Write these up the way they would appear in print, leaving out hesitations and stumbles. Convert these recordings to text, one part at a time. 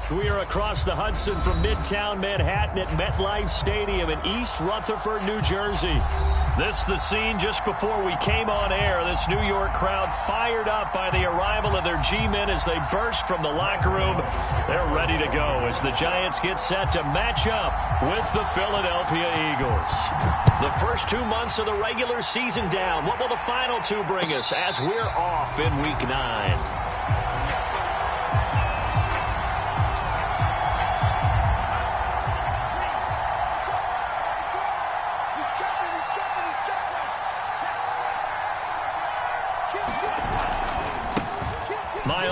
We are across the Hudson from Midtown Manhattan at MetLife Stadium in East Rutherford, New Jersey. This is the scene just before we came on air. This New York crowd fired up by the arrival of their G-men as they burst from the locker room. They're ready to go as the Giants get set to match up with the Philadelphia Eagles. The first 2 months of the regular season down. What will the final two bring us as we're off in Week 9?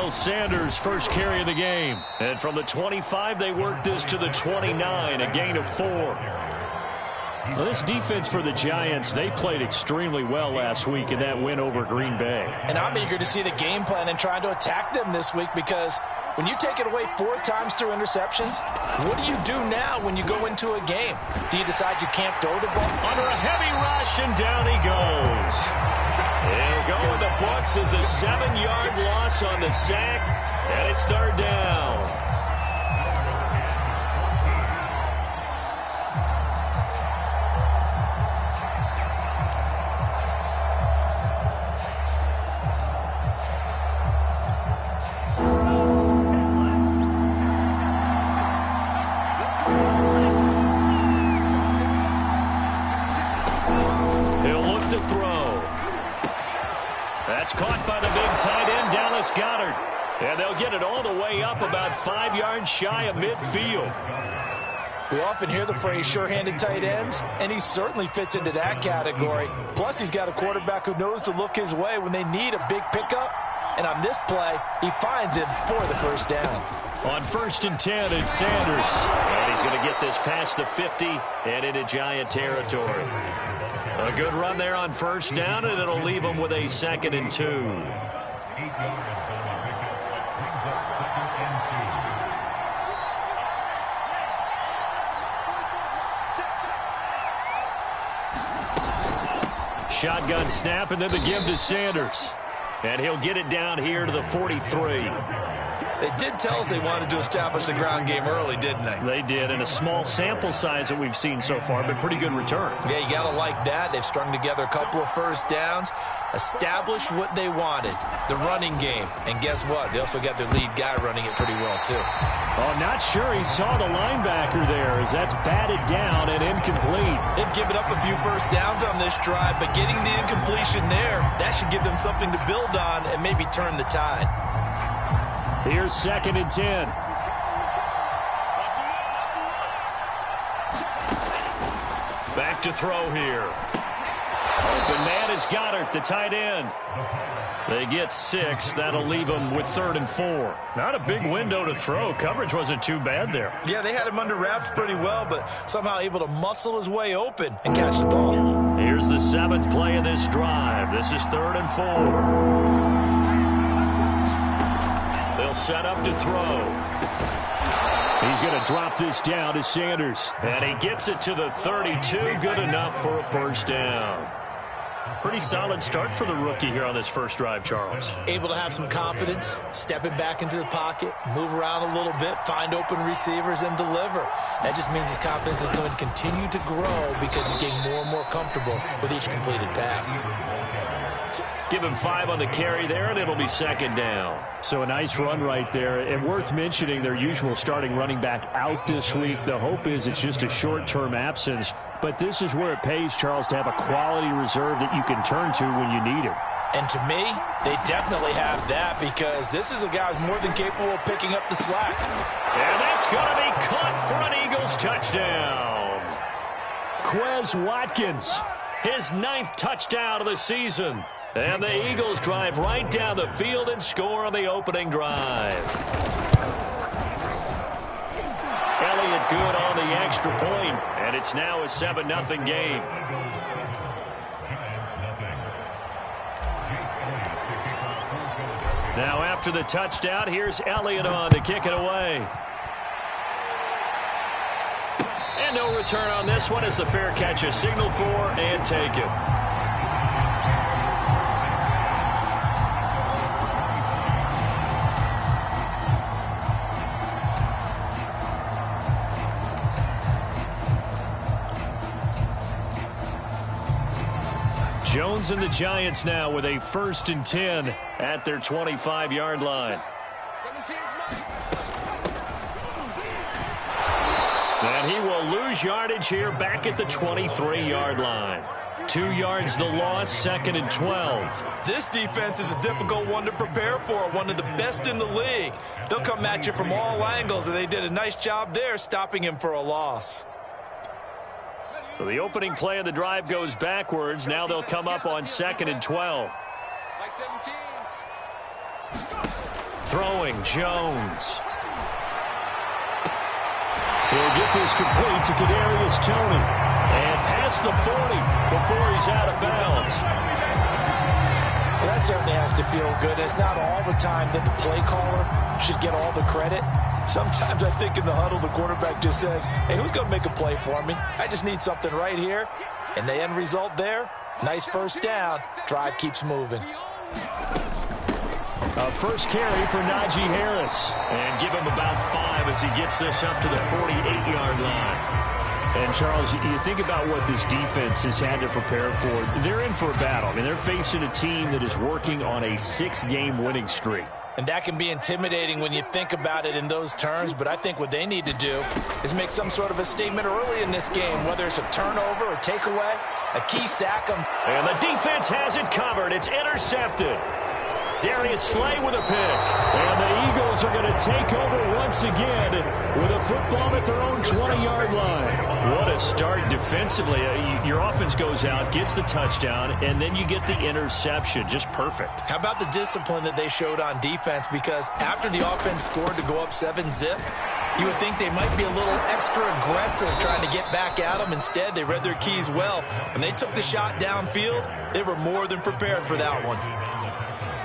Sanders first carry of the game, and from the 25 they worked this to the 29, a gain of 4. Well, this defense for the Giants, they played extremely well last week in that win over Green Bay. And I'm eager to see the game plan and trying to attack them this week, because when you take it away 4 times through interceptions, what do you do now when you go into a game? Do you decide you can't throw the ball? Under a heavy rush, and down he goes. It'll go in the books as a 7-yard loss on the sack, and it's third down. And they'll get it all the way up about 5 yards shy of midfield. We often hear the phrase sure-handed tight ends, and he certainly fits into that category. Plus, he's got a quarterback who knows to look his way when they need a big pickup. And on this play, he finds him for the first down. On 1st and 10, it's Sanders. And he's going to get this past the 50 and into Giant territory. A good run there on first down, and it'll leave him with a 2nd and 2. Shotgun snap, and then the give to Sanders. And he'll get it down here to the 43. They did tell us they wanted to establish the ground game early, didn't they? They did, and a small sample size that we've seen so far, but pretty good return. Yeah, you got to like that. They've strung together a couple of first downs, established what they wanted, the running game. And guess what? They also got their lead guy running it pretty well, too. Oh, not sure he saw the linebacker there, as that's batted down and incomplete. They've given up a few first downs on this drive, but getting the incompletion there, that should give them something to build on and maybe turn the tide. Here's 2nd and 10. Back to throw here. Open man is Goddard, the tight end. They get 6. That'll leave them with 3rd and 4. Not a big window to throw. Coverage wasn't too bad there. Yeah, they had him under wraps pretty well, but somehow able to muscle his way open and catch the ball. Here's the 7th play of this drive. This is 3rd and 4. They'll set up to throw. He's going to drop this down to Sanders. And he gets it to the 32. Good enough for a first down. Pretty solid start for the rookie here on this first drive, Charles. Able to have some confidence, stepping back into the pocket, move around a little bit, find open receivers, and deliver. That just means his confidence is going to continue to grow because he's getting more and more comfortable with each completed pass. Give him 5 on the carry there, and it'll be 2nd down. So a nice run right there. And worth mentioning, their usual starting running back out this week. The hope is it's just a short-term absence. But this is where it pays, Charles, to have a quality reserve that you can turn to when you need it. And to me, they definitely have that, because this is a guy who's more than capable of picking up the slack. And that's going to be caught for an Eagles touchdown. Quez Watkins, his 9th touchdown of the season. And the Eagles drive right down the field and score on the opening drive. Elliott good on the extra point, and it's now a 7-0 game. Now after the touchdown, here's Elliott on to kick it away. And no return on this one as the fair catch is signaled for and taken. Jones and the Giants now with a 1st and 10 at their 25-yard line. And he will lose yardage here back at the 23-yard line. 2 yards the loss, 2nd and 12. This defense is a difficult one to prepare for, one of the best in the league. They'll come at you from all angles, and they did a nice job there stopping him for a loss. So the opening play of the drive goes backwards. Now they'll come up on 2nd and 12. Throwing, Jones. He'll get this complete to Kadarius Toney. And past the 40 before he's out of bounds. Well, that certainly has to feel good. It's not all the time that the play caller should get all the credit. Sometimes I think in the huddle, the quarterback just says, hey, who's going to make a play for me? I just need something right here. And the end result there, nice first down. Drive keeps moving. A first carry for Najee Harris. And give him about 5 as he gets this up to the 48-yard line. And, Charles, you think about what this defense has had to prepare for. They're in for a battle. I mean, they're facing a team that is working on a 6-game winning streak. And that can be intimidating when you think about it in those terms, but I think what they need to do is make some sort of a statement early in this game, whether it's a turnover or takeaway, a key sack. And the defense has it covered. It's intercepted. Darius Slay with a pick. And the Eagles are going to take over once again with a football at their own 20-yard line. What a start defensively. Your offense goes out, gets the touchdown, and then you get the interception. Just perfect. How about the discipline that they showed on defense? Because after the offense scored to go up 7-zip, you would think they might be a little extra aggressive trying to get back at them. Instead, they read their keys well. When they took the shot downfield, they were more than prepared for that one.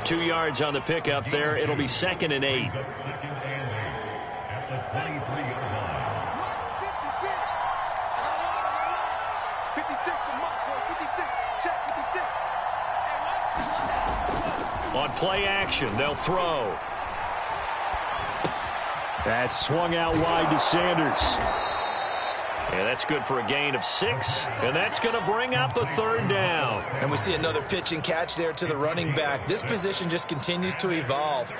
2 yards on the pickup there. It'll be 2nd and 8. On play action, they'll throw. That's swung out wide to Sanders. And that's good for a gain of 6. And that's going to bring up a 3rd down. And we see another pitch and catch there to the running back. This position just continues to evolve.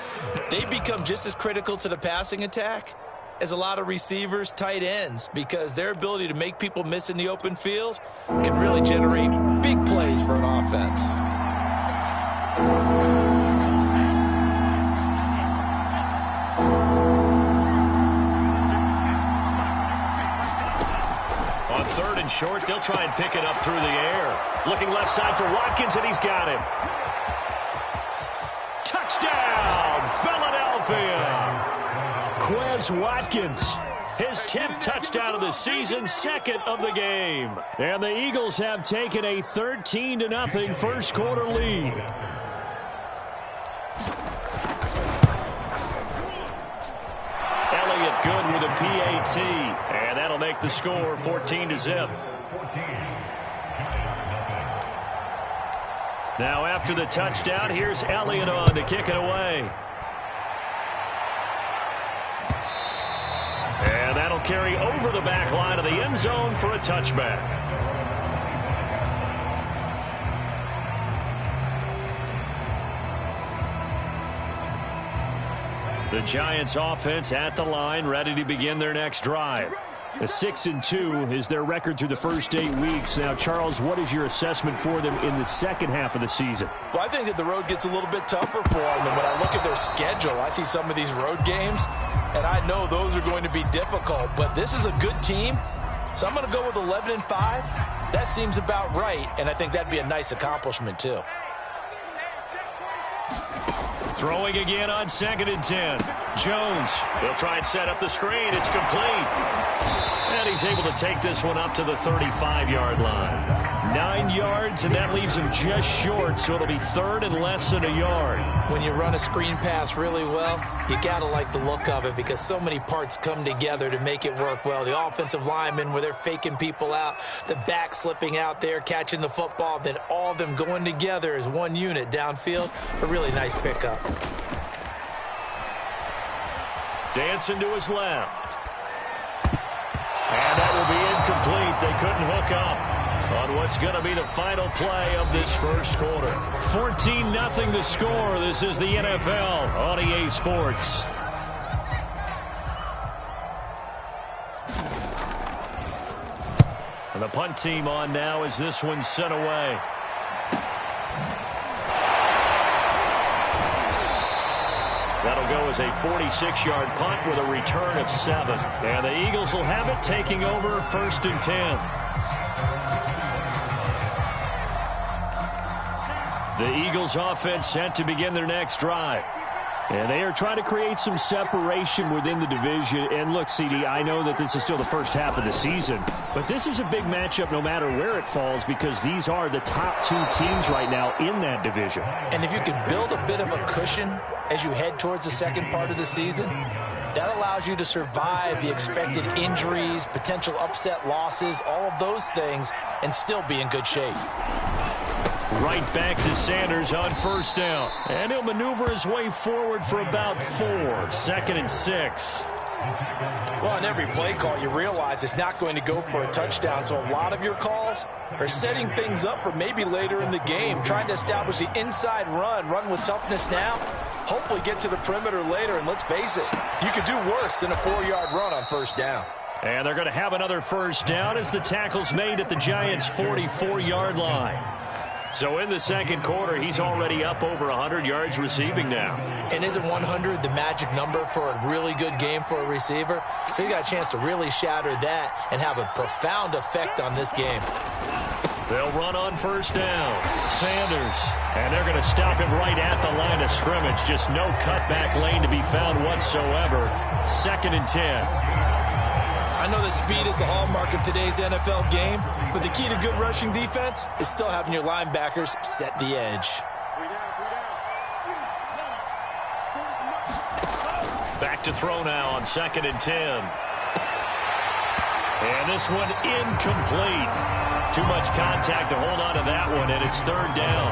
They become just as critical to the passing attack as a lot of receivers, tight ends, because their ability to make people miss in the open field can really generate big plays for an offense. On 3rd and short, they'll try and pick it up through the air. Looking left side for Watkins, and he's got him. Touchdown, Philadelphia! Quez Watkins, his 10th touchdown of the season, 2nd of the game. And the Eagles have taken a 13-0 first quarter lead. Elliott good with a PAT, and that'll make the score 14-0. Now after the touchdown, here's Elliott on to kick it away. And that'll carry over the back line of the end zone for a touchback. The Giants offense at the line, ready to begin their next drive. A 6-2 is their record through the first 8 weeks. Now, Charles, what is your assessment for them in the second half of the season? Well, I think that the road gets a little bit tougher for them. And when I look at their schedule, I see some of these road games, and I know those are going to be difficult. But this is a good team, so I'm going to go with 11-5. That seems about right, and I think that'd be a nice accomplishment, too. Throwing again on 2nd and 10. Jones, they'll try and set up the screen. It's complete. And he's able to take this one up to the 35-yard line. 9 yards, and that leaves him just short, so it'll be 3rd and less than a yard. When you run a screen pass really well, you got to like the look of it because so many parts come together to make it work well. The offensive linemen where they're faking people out, the back slipping out there, catching the football, then all of them going together as one unit downfield. A really nice pickup. Dancing to his left. And that will be incomplete. They couldn't hook up. on what's going to be the final play of this first quarter. 14-0 the score. This is the NFL on EA Sports. And the punt team on now as this one's sent away. That'll go as a 46-yard punt with a return of 7. And the Eagles will have it, taking over 1st and 10. The Eagles offense set to begin their next drive. And they are trying to create some separation within the division. And look, CD, I know that this is still the first half of the season, but this is a big matchup no matter where it falls because these are the top 2 teams right now in that division. And if you can build a bit of a cushion as you head towards the second part of the season, that allows you to survive the expected injuries, potential upset losses, all of those things, and still be in good shape. Right back to Sanders on 1st down. And he'll maneuver his way forward for about 4. 2nd and 6. Well, in every play call, you realize it's not going to go for a touchdown, so a lot of your calls are setting things up for maybe later in the game, trying to establish the inside run with toughness now, hopefully get to the perimeter later, and let's face it, you could do worse than a 4-yard run on 1st down. And they're going to have another 1st down as the tackle's made at the Giants' 44-yard line. So in the second quarter, he's already up over 100 yards receiving now. And isn't 100 the magic number for a really good game for a receiver? So he's got a chance to really shatter that and have a profound effect on this game. They'll run on 1st down. Sanders. And they're going to stop him right at the line of scrimmage. Just no cutback lane to be found whatsoever. 2nd and 10. I know that speed is the hallmark of today's NFL game, but the key to good rushing defense is still having your linebackers set the edge. Back to throw now on 2nd and 10. And this one incomplete. Too much contact to hold on to that one, and it's 3rd down.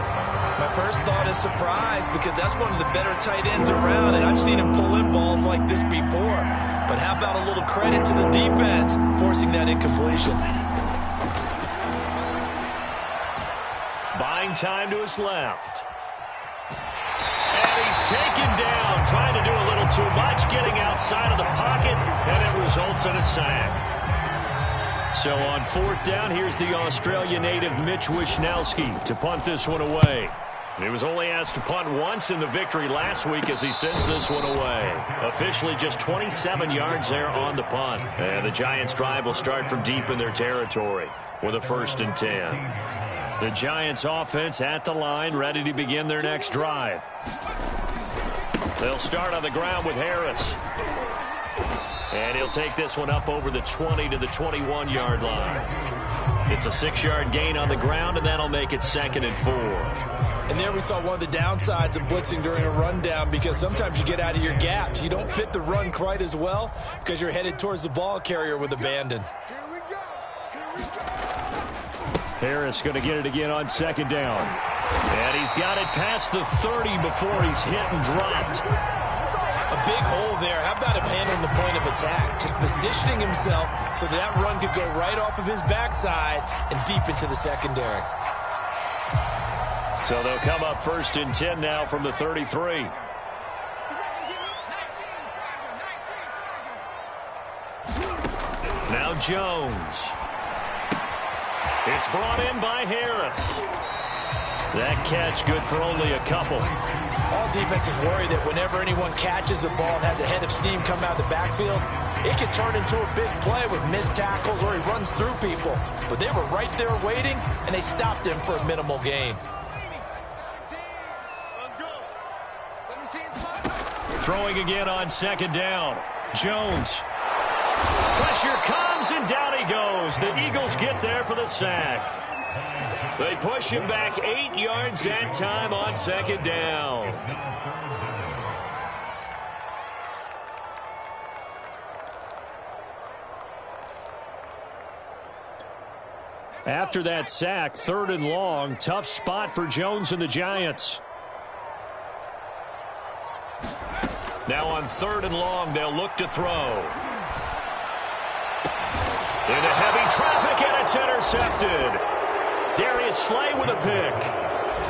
My first thought is surprise because that's one of the better tight ends around, and I've seen him pull in balls like this before. But how about a little credit to the defense forcing that incompletion? Buying time to his left. And he's taken down, trying to do a little too much, getting outside of the pocket, and it results in a sack. So on 4th down, here's the Australia native Mitch Wishnowsky to punt this one away. He was only asked to punt once in the victory last week as he sends this one away. Officially just 27 yards there on the punt. And the Giants' drive will start from deep in their territory with a 1st and 10. The Giants' offense at the line, ready to begin their next drive. They'll start on the ground with Harris. And he'll take this one up over the 20 to the 21-yard line. It's a 6-yard gain on the ground, and that'll make it 2nd and 4. And there we saw one of the downsides of blitzing during a rundown because sometimes you get out of your gaps. You don't fit the run quite as well because you're headed towards the ball carrier with abandon. Harris going to get it again on 2nd down. And he's got it past the 30 before he's hit and dropped. A big hole there. How about him handling the point of attack? Just positioning himself so that run could go right off of his backside and deep into the secondary. So they'll come up 1st and 10 now from the 33. Now Jones. It's brought in by Harris. That catch good for only a couple. All defenses worry that whenever anyone catches the ball and has a head of steam come out of the backfield, it could turn into a big play with missed tackles or he runs through people. But they were right there waiting, and they stopped him for a minimal gain. Throwing again on 2nd down. Jones. Pressure comes, and down he goes. The Eagles get there for the sack. They push him back 8 yards that time on 2nd down. After that sack, 3rd and long. Tough spot for Jones and the Giants. Now on 3rd and long, they'll look to throw. Into heavy traffic, and it's intercepted. Darius Slay with a pick.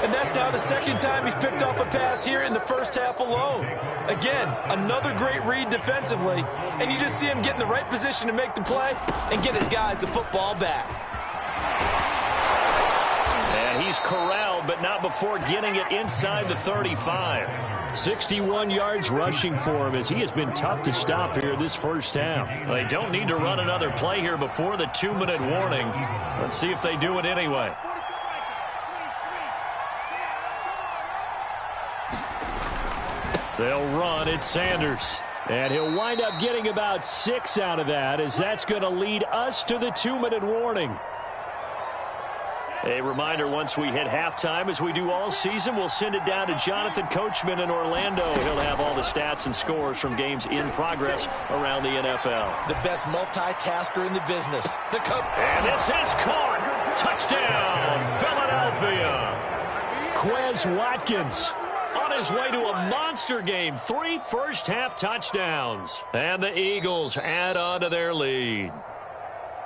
And that's now the second time he's picked off a pass here in the first half alone. Again, another great read defensively, and you just see him get in the right position to make the play and get his guys the football back. And he's corralled, but not before getting it inside the 35. 61 yards rushing for him as he has been tough to stop here this first half. They don't need to run another play here before the 2-minute warning. Let's see if they do it anyway. They'll run. It's Sanders. And he'll wind up getting about 6 out of that, as that's going to lead us to the 2-minute warning. A reminder, once we hit halftime, as we do all season, we'll send it down to Jonathan Coachman in Orlando. He'll have all the stats and scores from games in progress around the NFL. The best multitasker in the business. The coach. And this is caught. Touchdown, Philadelphia. Quez Watkins on his way to a monster game. 3 first-half touchdowns. And the Eagles add on to their lead.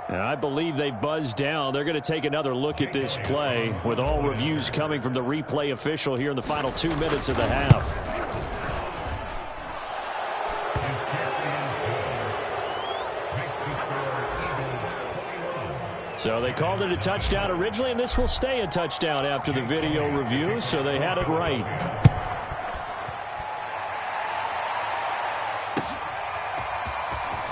And I believe they've buzzed down. They're going to take another look at this play, with all reviews coming from the replay official here in the final 2 minutes of the half. So they called it a touchdown originally, and this will stay a touchdown after the video review, so they had it right.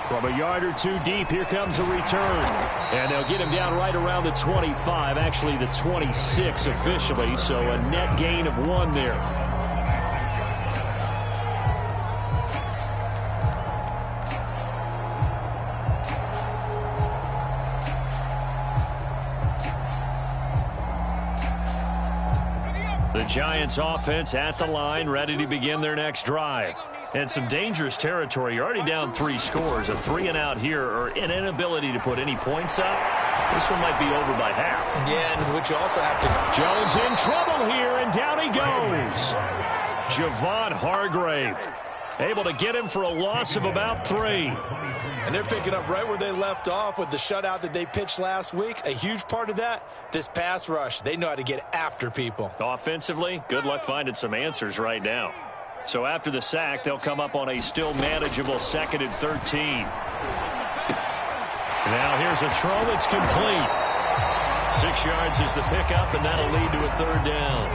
From a yard or two deep, here comes a return. And they'll get him down right around the 25, actually the 26 officially, so a net gain of 1 there. The Giants offense at the line, ready to begin their next drive. And some dangerous territory. You're already down 3 scores. A 3-and-out here, or an inability to put any points up. This one might be over by half. Yeah, and which you also have to. Jones in trouble here, and down he goes. Javon Hargrave able to get him for a loss of about 3. And they're picking up right where they left off with the shutout that they pitched last week. A huge part of that, this pass rush. They know how to get after people. Offensively, good luck finding some answers right now. So after the sack, they'll come up on a still manageable 2nd and 13. Now here's a throw. It's complete. 6 yards is the pickup, and that'll lead to a 3rd down.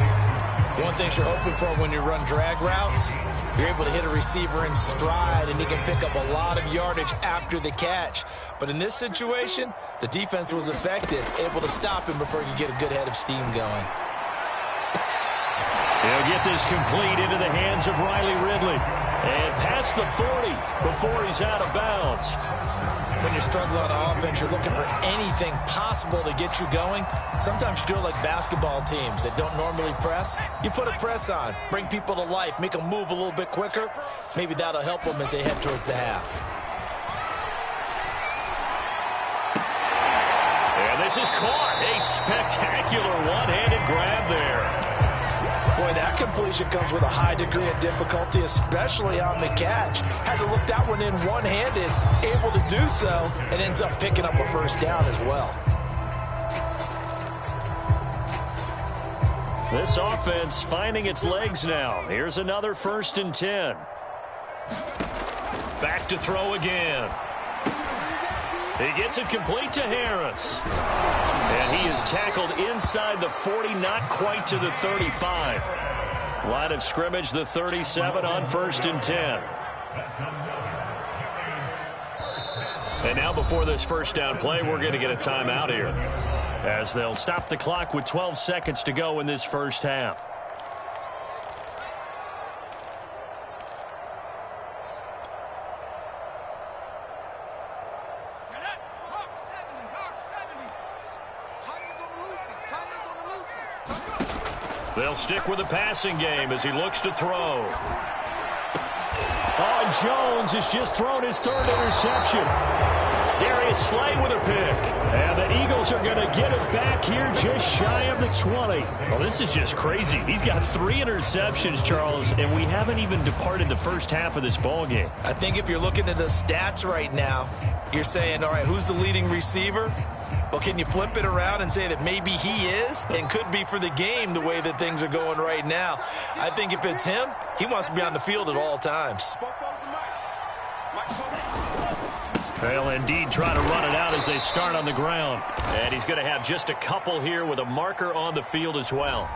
One thing you're hoping for when you run drag routes, you're able to hit a receiver in stride, and he can pick up a lot of yardage after the catch. But in this situation, the defense was effective, able to stop him before you get a good head of steam going. He'll get this complete into the hands of Riley Ridley. And past the 40 before he's out of bounds. When you're struggling on offense, you're looking for anything possible to get you going. Sometimes you do it like basketball teams that don't normally press. You put a press on, bring people to life, make them move a little bit quicker. Maybe that'll help them as they head towards the half. And this is caught. A spectacular one-handed grab there. Boy, that completion comes with a high degree of difficulty, especially on the catch. Had to look that one in one-handed, able to do so, and ends up picking up a 1st down as well. This offense finding its legs now. Here's another 1st and 10. Back to throw again. He gets it complete to Harris. And he is tackled inside the 40, not quite to the 35. Line of scrimmage, the 37 on 1st and 10. And now before this 1st down play, we're going to get a timeout here, as they'll stop the clock with 12 seconds to go in this first half. They'll stick with the passing game as he looks to throw. Oh, Jones has just thrown his 3rd interception. Darius Slay with a pick. And the Eagles are going to get it back here just shy of the 20. Well, this is just crazy. He's got 3 interceptions, Charles, and we haven't even departed the first half of this ballgame. I think if you're looking at the stats right now, you're saying, all right, who's the leading receiver? Well, can you flip it around and say that maybe he is and could be for the game the way that things are going right now? I think if it's him, he wants to be on the field at all times. They'll indeed try to run it out as they start on the ground. And he's going to have just a couple here with a marker on the field as well.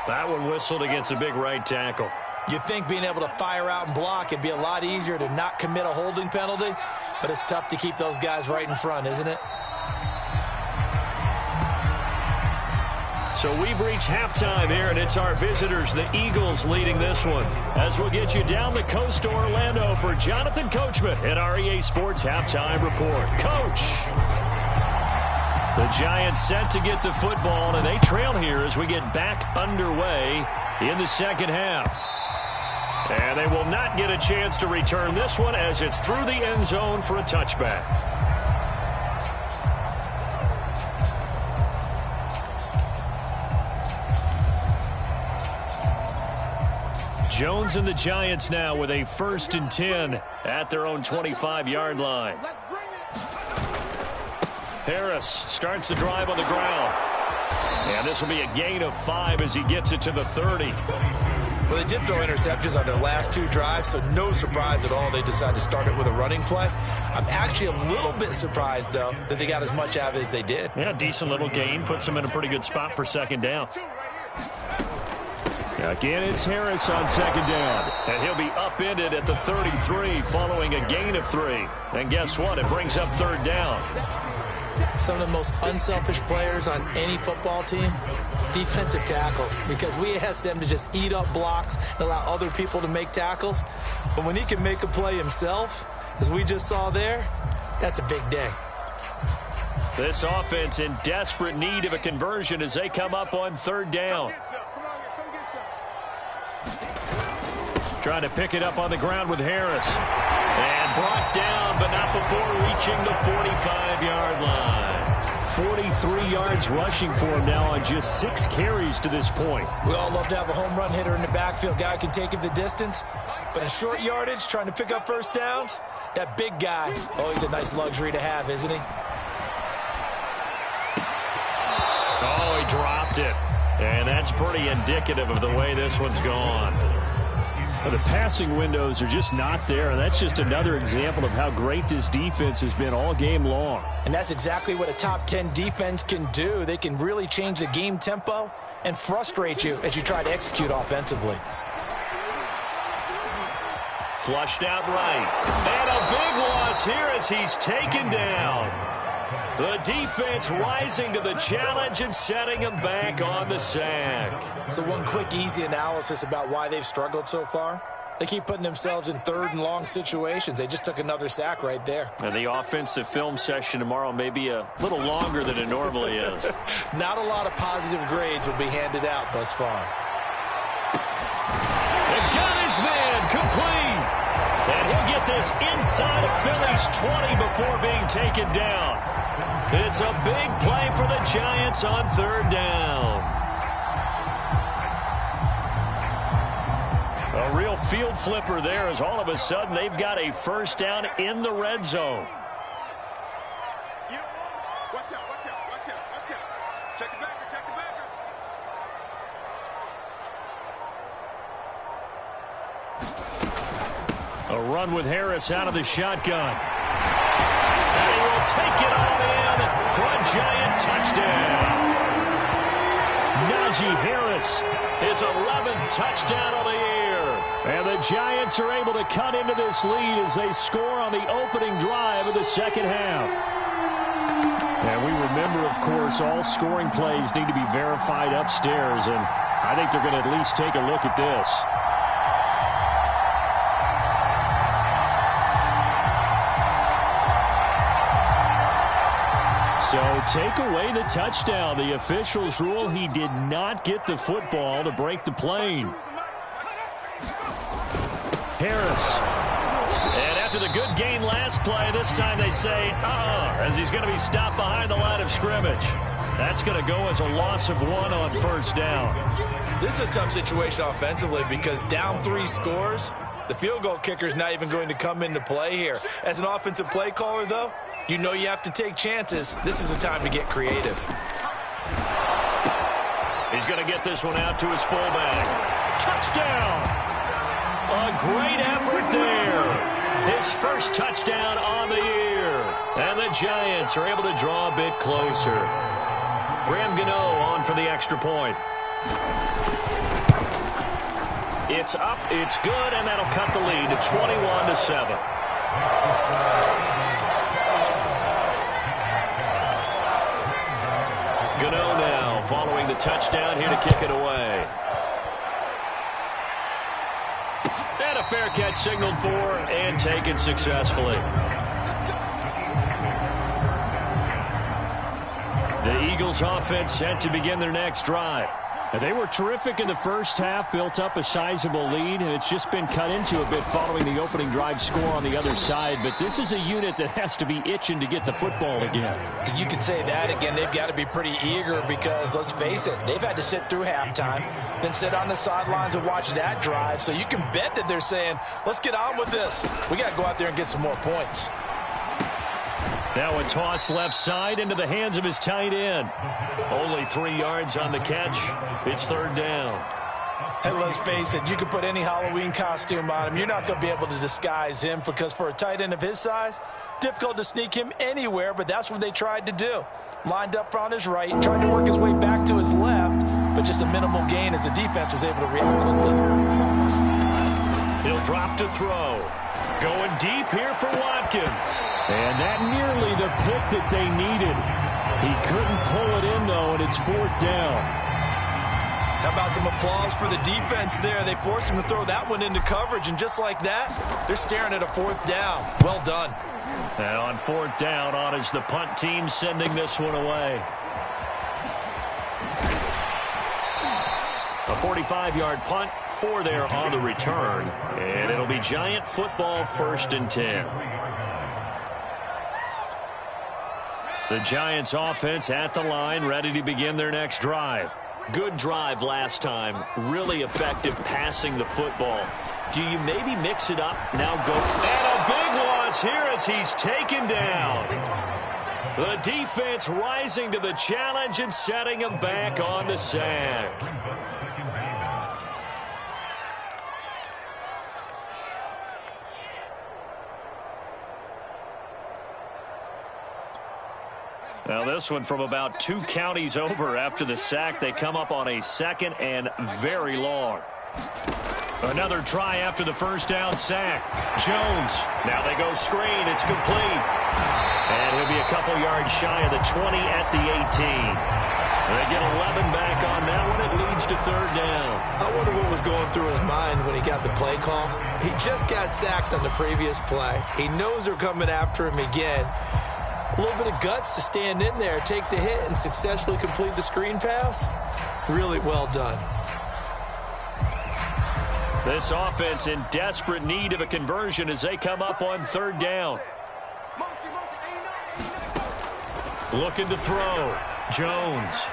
That one whistled against a big right tackle. You'd think being able to fire out and block it'd be a lot easier to not commit a holding penalty, but it's tough to keep those guys right in front, isn't it? So we've reached halftime here, and it's our visitors, the Eagles, leading this one. As we'll get you down the coast to Orlando for Jonathan Coachman at our EA Sports Halftime Report. Coach! The Giants set to get the football, and they trail here as we get back underway in the second half. And they will not get a chance to return this one as it's through the end zone for a touchback. Jones and the Giants now with a 1st and 10 at their own 25-yard line. Harris starts the drive on the ground. And this will be a gain of 5 as he gets it to the 30. Well, they did throw interceptions on their last 2 drives, so no surprise at all they decided to start it with a running play. I'm actually a little bit surprised, though, that they got as much out of it as they did. Yeah, decent little gain. Puts them in a pretty good spot for second down. Again, it's Harris on second down. And he'll be upended at the 33 following a gain of 3. And guess what? It brings up 3rd down. Some of the most unselfish players on any football team, defensive tackles, because we ask them to just eat up blocks and allow other people to make tackles. But when he can make a play himself, as we just saw there, that's a big day. This offense in desperate need of a conversion as they come up on 3rd down. Trying to pick it up on the ground with Harris. And brought down, but not before reaching the 45-yard line. 43 yards rushing for him now on just 6 carries to this point. We all love to have a home run hitter in the backfield. Guy who can take it the distance. But in short yardage, trying to pick up first downs, that big guy, always a nice luxury to have, isn't he? Oh, he dropped it. And that's pretty indicative of the way this one's gone. Well, the passing windows are just not there, and that's just another example of how great this defense has been all game long. And that's exactly what a top 10 defense can do. They can really change the game tempo and frustrate you as you try to execute offensively. Flushed out right. And a big loss here as he's taken down. The defense rising to the challenge and setting him back on the sack. So one quick, easy analysis about why they've struggled so far. They keep putting themselves in 3rd and long situations. They just took another sack right there. And the offensive film session tomorrow may be a little longer than it normally is. Not a lot of positive grades will be handed out thus far. They've got his man complete. And he'll get this inside of Philly's 20 before being taken down. It's a big play for the Giants on 3rd down. A real field flipper there as all of a sudden they've got a 1st down in the red zone. Watch out, watch out, watch out, watch out. Check the backer, check the backer. A run with Harris out of the shotgun. And he will take it all in for a Giant touchdown. Najee Harris, his 11th touchdown of the year. And the Giants are able to cut into this lead as they score on the opening drive of the second half. And we remember, of course, all scoring plays need to be verified upstairs, and I think they're going to at least take a look at this. So take away the touchdown. The officials rule he did not get the football to break the plane. Harris. And after the good gain last play, this time they say, as he's going to be stopped behind the line of scrimmage. That's going to go as a loss of 1 on 1st down. This is a tough situation offensively because down 3 scores, the field goal kicker is not even going to come into play here. As an offensive play caller, though, You know you have to take chances. This is a time to get creative. He's going to get this one out to his fullback. Touchdown! A great effort there. His first touchdown on the year. And the Giants are able to draw a bit closer. Graham Gano on for the extra point. It's up, it's good, and that'll cut the lead to 21-7. Gano now following the touchdown here to kick it away. And a fair catch signaled for and taken successfully. The Eagles offense set to begin their next drive. They were terrific in the first half, built up a sizable lead, and it's just been cut into a bit following the opening drive score on the other side. But this is a unit that has to be itching to get the football again. You could say that again. They've got to be pretty eager because, let's face it, they've had to sit through halftime, then sit on the sidelines and watch that drive. So you can bet that they're saying, let's get on with this. We got to go out there and get some more points. Now a toss left side into the hands of his tight end. Only 3 yards on the catch. It's third down. Hey, let's face it, you can put any Halloween costume on him. You're not going to be able to disguise him because for a tight end of his size, difficult to sneak him anywhere, but that's what they tried to do. Lined up on his right, tried to work his way back to his left, but just a minimal gain as the defense was able to react quickly. He'll drop to throw. Going deep here for Watkins. And that nearly the pick that they needed. He couldn't pull it in, though, and it's fourth down. How about some applause for the defense there? They forced him to throw that one into coverage, and just like that, they're staring at a fourth down. Well done. And on fourth down, on is the punt team sending this one away. A 45-yard punt, 4 there on the return. And it'll be Giant football, 1st and 10. The Giants offense at the line, ready to begin their next drive. Good drive last time. Really effective passing the football. Do you maybe mix it up? Now go. And a big loss here as he's taken down. The defense rising to the challenge and setting him back on the sack. Now this one from about 2 counties over after the sack. They come up on a 2nd and very long. Another try after the first down sack. Jones. Now they go screen. It's complete. And he'll be a couple yards shy of the 20 at the 18. They get 11 back on that one. It leads to third down. I wonder what was going through his mind when he got the play call. He just got sacked on the previous play. He knows they're coming after him again. A little bit of guts to stand in there, take the hit, and successfully complete the screen pass. Really well done. This offense in desperate need of a conversion as they come up on third down. Looking to throw. Jones.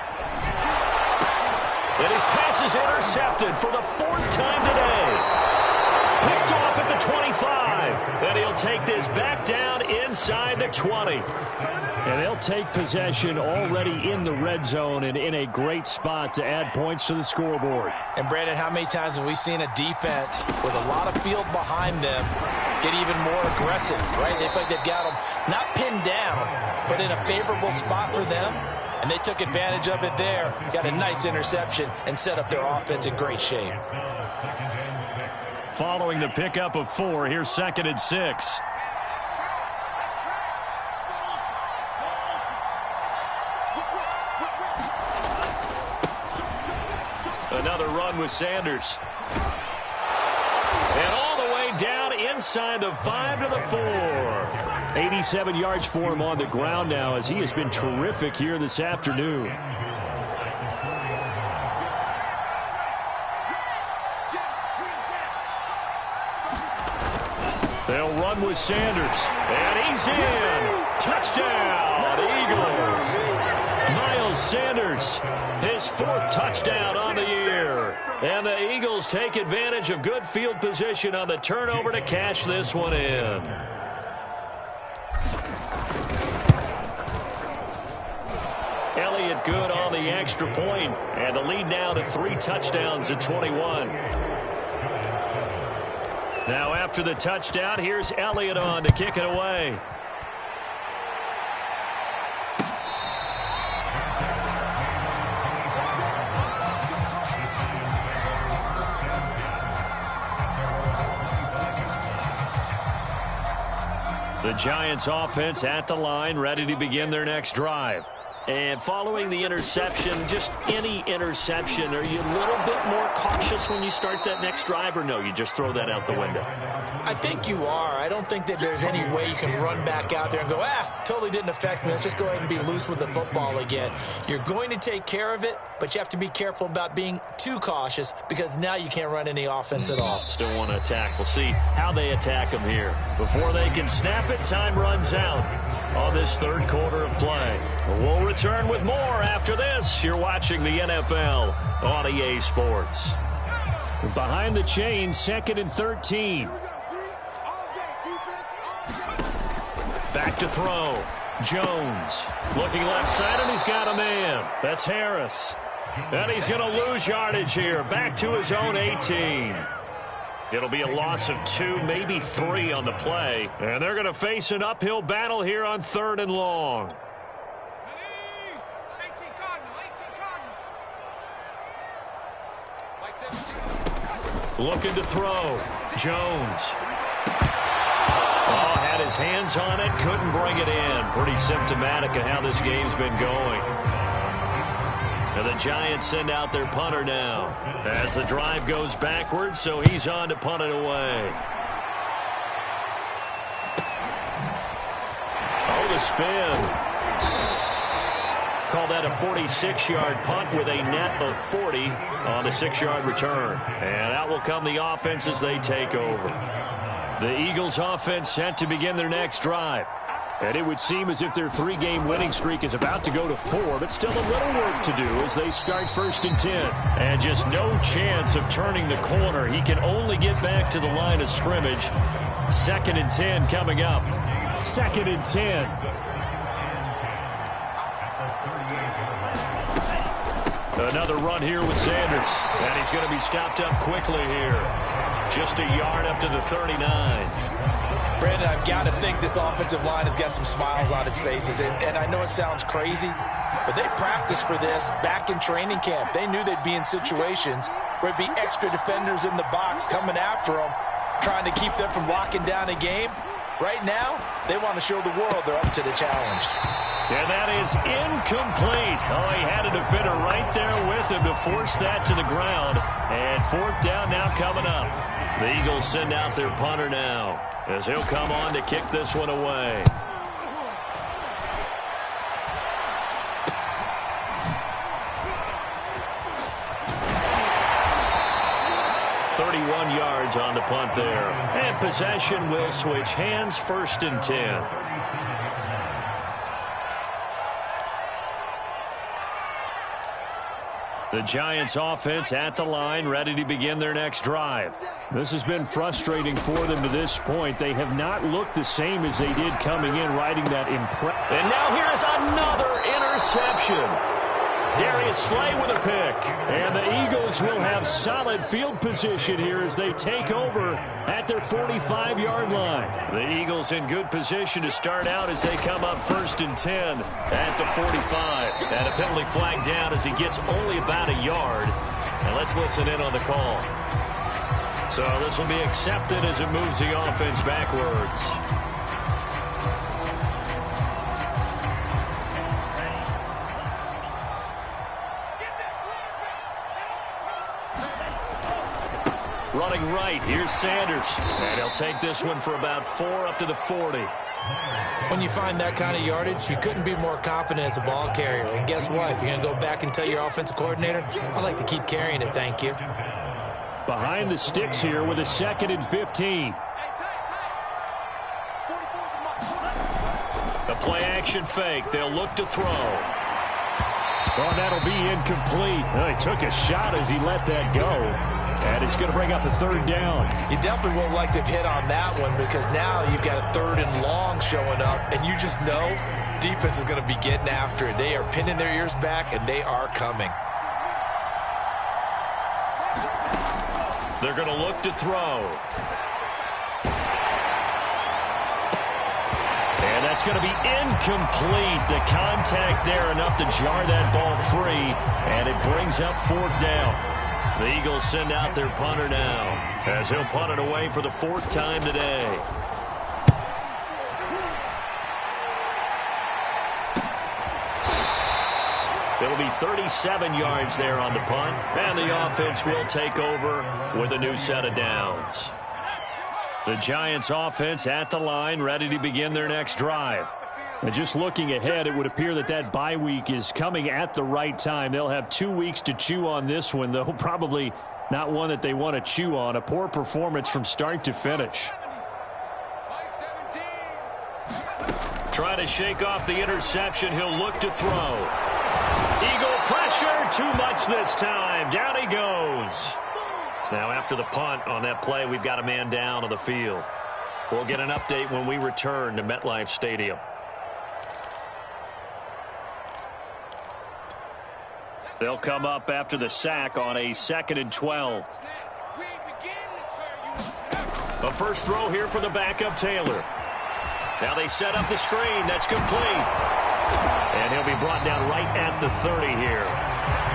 And his pass is intercepted for the 4th time today. Picked off at the 25. And he'll take this back down inside the 20. And they'll take possession already in the red zone and in a great spot to add points to the scoreboard. And, Brandon, how many times have we seen a defense with a lot of field behind them get even more aggressive, right? They feel like they've got them not pinned down, but in a favorable spot for them. And they took advantage of it there. Got a nice interception and set up their offense in great shape. Following the pickup of 4, here's 2nd and 6. Another run with Sanders. And all the way down inside the 5 to the 4. 87 yards for him on the ground now as he has been terrific here this afternoon. They'll run with Sanders. And he's in. Touchdown, Eagles. Miles Sanders, his 4th touchdown on the year. And the Eagles take advantage of good field position on the turnover to cash this one in. look good on the extra point, and the lead now to 3 touchdowns at 21. Now after the touchdown, here's Elliott on to kick it away. The Giants offense at the line, ready to begin their next drive. And following the interception, just any interception, are you a little bit more cautious when you start that next drive, or no, you just throw that out the window? I think you are. I don't think that there's any way you can run back out there and go, totally didn't affect me. Let's just go ahead and be loose with the football again. You're going to take care of it, but you have to be careful about being too cautious because now you can't run any offense at all. Still want to attack. We'll see how they attack them here. Before they can snap it, time runs out on this third quarter of play. We'll return with more after this. You're watching the NFL on EA Sports. Behind the chains, 2nd and 13. Back to throw. Jones looking left side, and he's got a man. That's Harris. And he's going to lose yardage here. Back to his own 18. It'll be a loss of 2, maybe 3 on the play. And they're going to face an uphill battle here on 3rd and long. Looking to throw. Jones. Had his hands on it, couldn't bring it in. Pretty symptomatic of how this game's been going. And the Giants send out their punter now as the drive goes backwards, so he's on to punt it away. Oh, the spin. Call that a 46-yard punt with a net of 40 on the 6-yard return. And out will come the offense as they take over. The Eagles offense set to begin their next drive. And it would seem as if their 3-game winning streak is about to go to 4, but still a little work to do as they start 1st and 10. And just no chance of turning the corner. He can only get back to the line of scrimmage. 2nd and 10 coming up. 2nd and 10. Another run here with Sanders. And he's going to be stopped up quickly here. Just a yard up to the 39. Brandon, I've got to think this offensive line has got some smiles on its faces. And I know it sounds crazy, but they practiced for this back in training camp. They knew they'd be in situations where it'd be extra defenders in the box coming after them, trying to keep them from locking down a game. Right now, they want to show the world they're up to the challenge. And that is incomplete. Oh, he had a defender right there with him to force that to the ground. And 4th down now coming up. The Eagles send out their punter now as he'll come on to kick this one away. Yards on the punt there. And possession will switch hands, 1st and 10. The Giants offense at the line, ready to begin their next drive. This has been frustrating for them to this point. They have not looked the same as they did coming in, riding that impressive. And now here's another interception. Darius Slay with a pick. And the Eagles will have solid field position here as they take over at their 45-yard line. The Eagles in good position to start out as they come up 1st and 10 at the 45. And a penalty flag down as he gets only about a yard. And let's listen in on the call. So this will be accepted as it moves the offense backwards. Running right, here's Sanders. And he'll take this one for about 4 up to the 40. When you find that kind of yardage, you couldn't be more confident as a ball carrier. And guess what? You're going to go back and tell your offensive coordinator, I'd like to keep carrying it, thank you. Behind the sticks here with a 2nd and 15. The play-action fake. They'll look to throw. Oh, that'll be incomplete. Oh, he took a shot as he let that go. And it's going to bring up a 3rd down. You definitely won't like to hit on that one because now you've got a 3rd and long showing up, and you just know defense is going to be getting after it. They are pinning their ears back, and they are coming. They're going to look to throw. And that's going to be incomplete. The contact there enough to jar that ball free, and it brings up 4th down. The Eagles send out their punter now, as he'll punt it away for the 4th time today. It'll be 37 yards there on the punt, and the offense will take over with a new set of downs. The Giants offense at the line, ready to begin their next drive. And just looking ahead, it would appear that that bye week is coming at the right time. They'll have 2 weeks to chew on this one, though probably not one that they want to chew on. A poor performance from start to finish. Trying to shake off the interception. He'll look to throw. Eagle pressure, too much this time. Down he goes. Now after the punt on that play, we've got a man down on the field. We'll get an update when we return to MetLife Stadium. They'll come up after the sack on a 2nd and 12. The first throw here for the backup Taylor. Now they set up the screen. That's complete. And he'll be brought down right at the 30 here.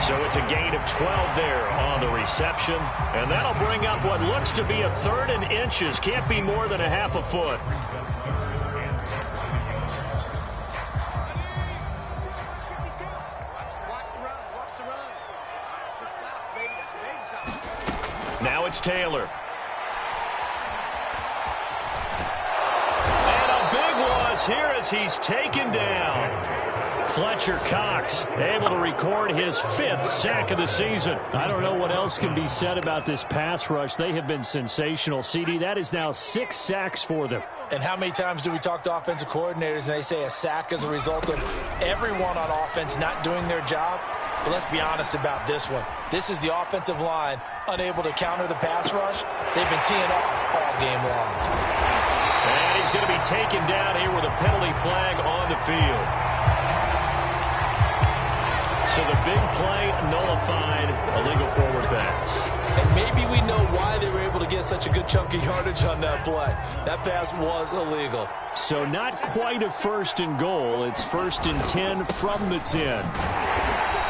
So it's a gain of 12 there on the reception. And that'll bring up what looks to be a 3rd and inches. Can't be more than a half a foot. Now it's Taylor. And a big loss here as he's taken down. Fletcher Cox able to record his 5th sack of the season. I don't know what else can be said about this pass rush. They have been sensational. CD, that is now 6 sacks for them. And how many times do we talk to offensive coordinators and they say a sack as a result of everyone on offense not doing their job? But let's be honest about this one. This is the offensive line unable to counter the pass rush. They've been teeing off all game long. And he's going to be taken down here with a penalty flag on the field. So the big play nullified, a legal forward pass. And maybe we know why they were able to get such a good chunk of yardage on that play. That pass was illegal. So not quite a 1st and goal. It's 1st and 10 from the 10.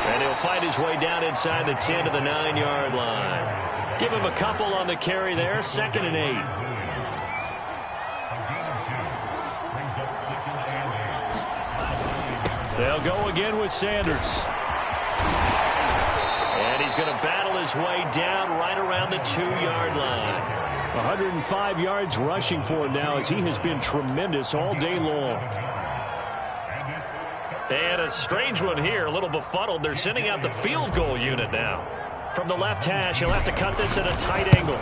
And he'll fight his way down inside the 10 to the 9-yard line. Give him a couple on the carry there, 2nd and 8. They'll go again with Sanders. And he's going to battle his way down right around the 2-yard line. 105 yards rushing for him now as he has been tremendous all day long. And a strange one here, a little befuddled. They're sending out the field goal unit now. From the left hash, he'll have to cut this at a tight angle.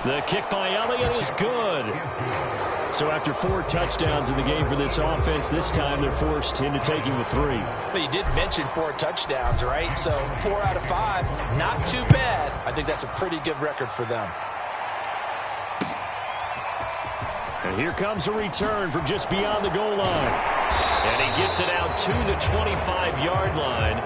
The kick by Elliott is good. So after 4 touchdowns in the game for this offense, this time they're forced into taking the 3. But you did mention 4 touchdowns, right? So 4 out of 5, not too bad. I think that's a pretty good record for them. And here comes a return from just beyond the goal line. And he gets it out to the 25-yard line.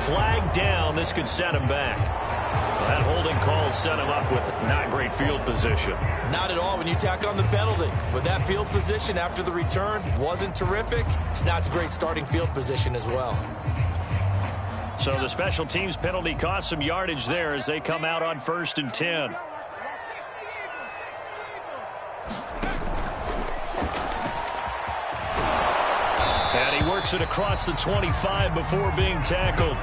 Flag down. This could set him back. Well, that holding call set him up with not great field position. Not at all when you tack on the penalty. With that field position after the return wasn't terrific. It's not a great starting field position as well. So the special teams penalty cost some yardage there as they come out on 1st and 10. And he works it across the 25 before being tackled.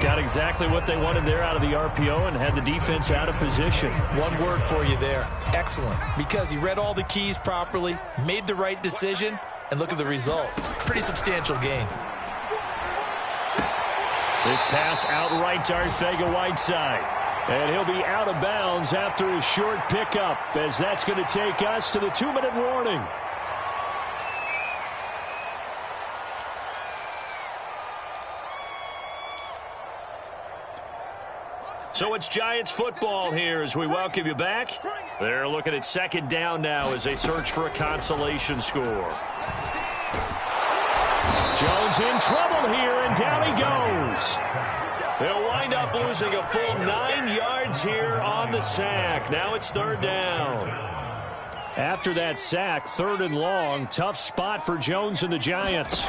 Got exactly what they wanted there out of the RPO and had the defense out of position. One word for you there. Excellent. Because he read all the keys properly, made the right decision, and look at the result. Pretty substantial gain. This pass outright to Arcega-Whiteside. And he'll be out of bounds after his short pickup, as that's going to take us to the 2-minute warning. So it's Giants football here as we welcome you back. They're looking at 2nd down now as they search for a consolation score. Jones in trouble here, and down he goes. They'll wind up losing a full 9 yards here on the sack. Now it's third down. After that sack, third and long, tough spot for Jones and the Giants.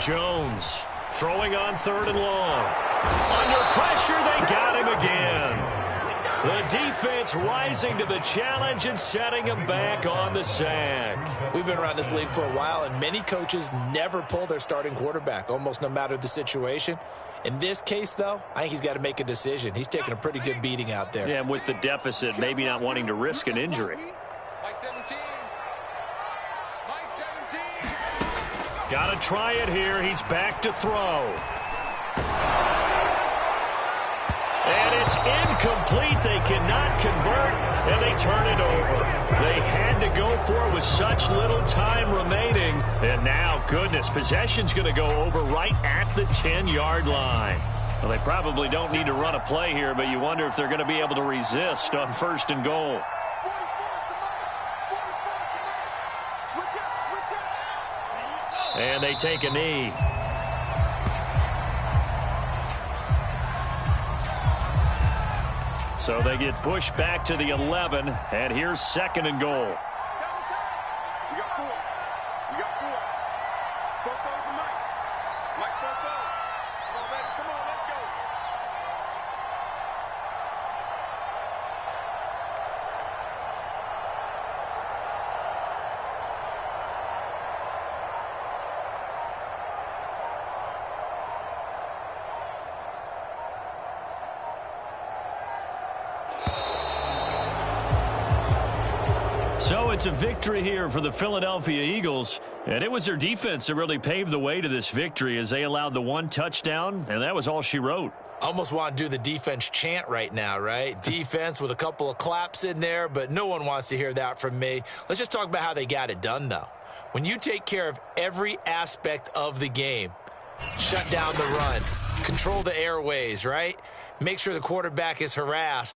Jones throwing on third and long. Under pressure, they got him again. The defense rising to the challenge and setting him back on the sack. We've been around this league for a while, and many coaches never pull their starting quarterback, almost no matter the situation. In this case, though, I think he's got to make a decision. He's taking a pretty good beating out there. Yeah, and with the deficit, maybe not wanting to risk an injury. Mike 17. Mike 17. Got to try it here. He's back to throw. And it's incomplete. They cannot convert, and they turn it over. They had to go for it with such little time remaining. And now, goodness, possession's going to go over right at the 10-yard line. Well, they probably don't need to run a play here, but you wonder if they're going to be able to resist on first and goal. And they take a knee. So they get pushed back to the 11, and here's second and goal. We got 4. We got 4. 4 for Mike. Mike 4. Come on, baby. Come on, let's go. So it's a victory here for the Philadelphia Eagles, and it was their defense that really paved the way to this victory as they allowed the 1 touchdown, and that was all she wrote. Almost want to do the defense chant right now, right? Defense with a couple of claps in there, but no one wants to hear that from me. Let's just talk about how they got it done, though. When you take care of every aspect of the game, shut down the run, control the airways, right? Make sure the quarterback is harassed.